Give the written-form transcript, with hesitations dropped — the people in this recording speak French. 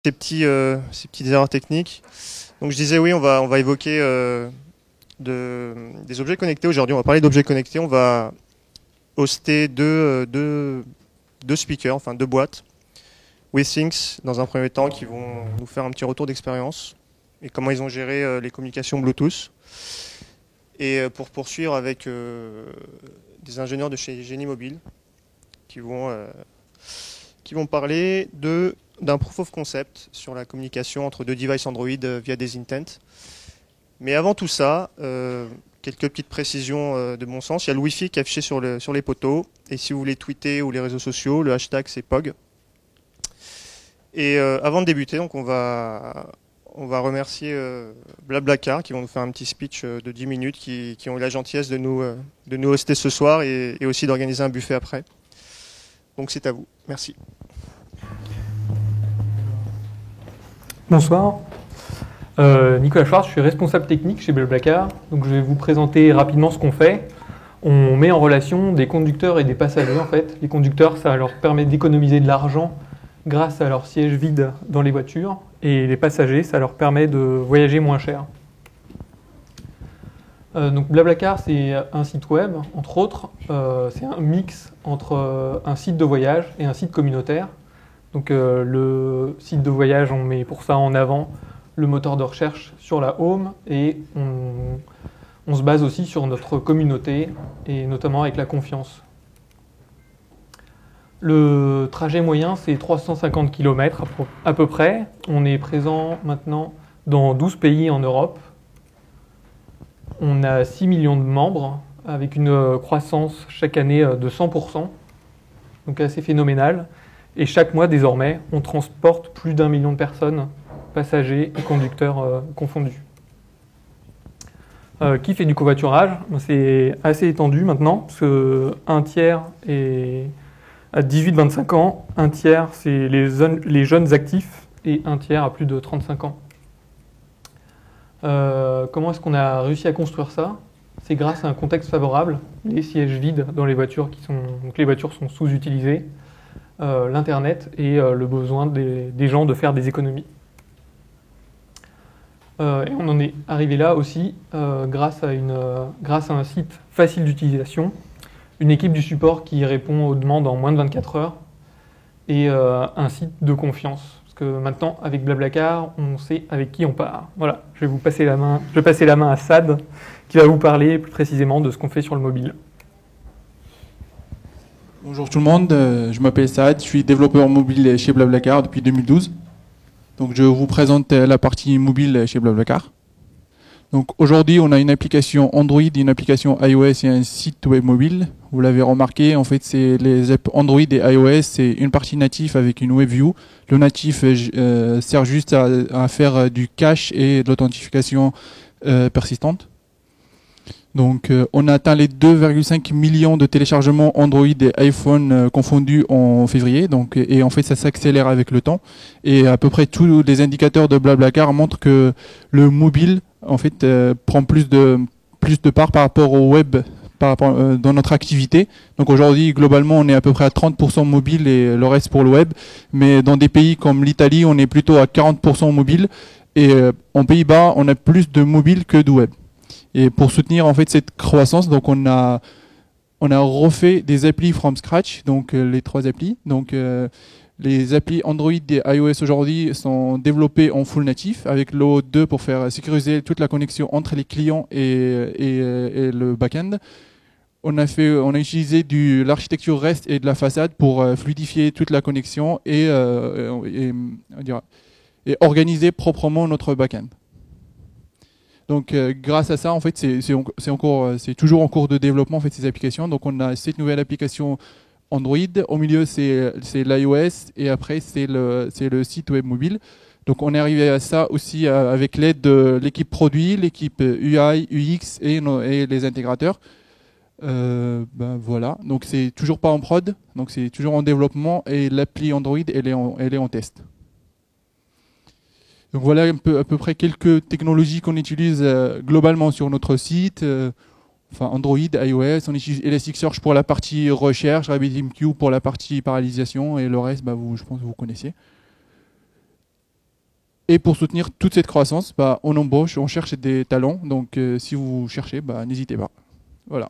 ces petites erreurs techniques. Donc je disais oui, on va évoquer des objets connectés aujourd'hui. On va parler d'objets connectés. On va hoster deux speakers, enfin deux boîtes. WeThings dans un premier temps qui vont nous faire un petit retour d'expérience et comment ils ont géré les communications Bluetooth. Et pour poursuivre avec des ingénieurs de chez Génie Mobile qui vont parler d'un proof of concept sur la communication entre deux devices Android via des intents. Mais avant tout ça, quelques petites précisions de bon sens. Il y a le Wi-Fi qui est affiché sur les poteaux. Et si vous voulez tweeter ou les réseaux sociaux, le hashtag c'est POG. Et avant de débuter, donc on va remercier Blablacar qui vont nous faire un petit speech de 10 minutes, qui ont eu la gentillesse de nous hoster ce soir et aussi d'organiser un buffet après. Donc c'est à vous. Merci. Bonsoir. Nicolas Schwartz, je suis responsable technique chez Blablacar. Donc je vais vous présenter rapidement ce qu'on fait. On met en relation des conducteurs et des passagers en fait. Les conducteurs, ça leur permet d'économiser de l'argent grâce à leur siège vide dans les voitures. Et les passagers, ça leur permet de voyager moins cher. Donc Blablacar, c'est un site web, entre autres. C'est un mix entre un site de voyage et un site communautaire. Donc le site de voyage, on met pour ça en avant le moteur de recherche sur la home et on se base aussi sur notre communauté et notamment avec la confiance. Le trajet moyen, c'est 350 km à peu près. On est présent maintenant dans 12 pays en Europe. On a 6 millions de membres avec une croissance chaque année de 100%, donc assez phénoménal. Et chaque mois, désormais, on transporte plus d'1 million de personnes, passagers et conducteurs confondus. Qui fait du covoiturage? C'est assez étendu maintenant, parce qu'un tiers est à 18-25 ans, un tiers c'est les jeunes actifs et un tiers à plus de 35 ans. Comment est-ce qu'on a réussi à construire ça? C'est grâce à un contexte favorable, les sièges vides dans les voitures, donc les voitures sont sous-utilisées, l'Internet et le besoin des gens de faire des économies. Et on en est arrivé là aussi grâce à un site facile d'utilisation, une équipe du support qui répond aux demandes en moins de 24 heures et un site de confiance. Parce que maintenant, avec Blablacar, on sait avec qui on part. Voilà, je vais passer la main à Sad qui va vous parler plus précisément de ce qu'on fait sur le mobile. Bonjour tout le monde, je m'appelle Saad, je suis développeur mobile chez Blablacar depuis 2012. Donc je vous présente la partie mobile chez Blablacar. Donc aujourd'hui, on a une application Android, une application iOS et un site web mobile. Vous l'avez remarqué, en fait, c'est les apps Android et iOS, c'est une partie native avec une WebView. Le natif sert juste à faire du cache et de l'authentification persistante. Donc on a atteint les 2,5 millions de téléchargements Android et iPhone confondus en février. Donc, et en fait, ça s'accélère avec le temps. Et à peu près tous les indicateurs de Blablacar montrent que le mobile en fait prend plus de part par rapport au web, dans notre activité. Donc aujourd'hui, globalement, on est à peu près à 30% mobile et le reste pour le web. Mais dans des pays comme l'Italie, on est plutôt à 40% mobile. Et en Pays-Bas, on a plus de mobile que de web. Et pour soutenir en fait cette croissance, donc on a refait des applis from scratch, donc les 3 applis. Donc les applis Android et iOS aujourd'hui sont développées en full natif avec l'O2 pour faire sécuriser toute la connexion entre les clients et le back-end. On a utilisé l'architecture REST et de la façade pour fluidifier toute la connexion et organiser proprement notre back-end. Donc grâce à ça, en fait, c'est toujours en cours de développement en fait ces applications. Donc on a cette nouvelle application Android, au milieu c'est l'iOS et après c'est le site web mobile. Donc on est arrivé à ça aussi avec l'aide de l'équipe produit, l'équipe UI, UX et les intégrateurs. Voilà. Donc c'est toujours pas en prod, donc c'est toujours en développement et l'appli Android elle est en test. Donc voilà à peu près quelques technologies qu'on utilise globalement sur notre site. Enfin Android, iOS, on utilise Elasticsearch pour la partie recherche, RabbitMQ pour la partie parallélisation et le reste, je pense que vous connaissez. Et pour soutenir toute cette croissance, on embauche, on cherche des talents. Donc si vous cherchez, n'hésitez pas. Voilà.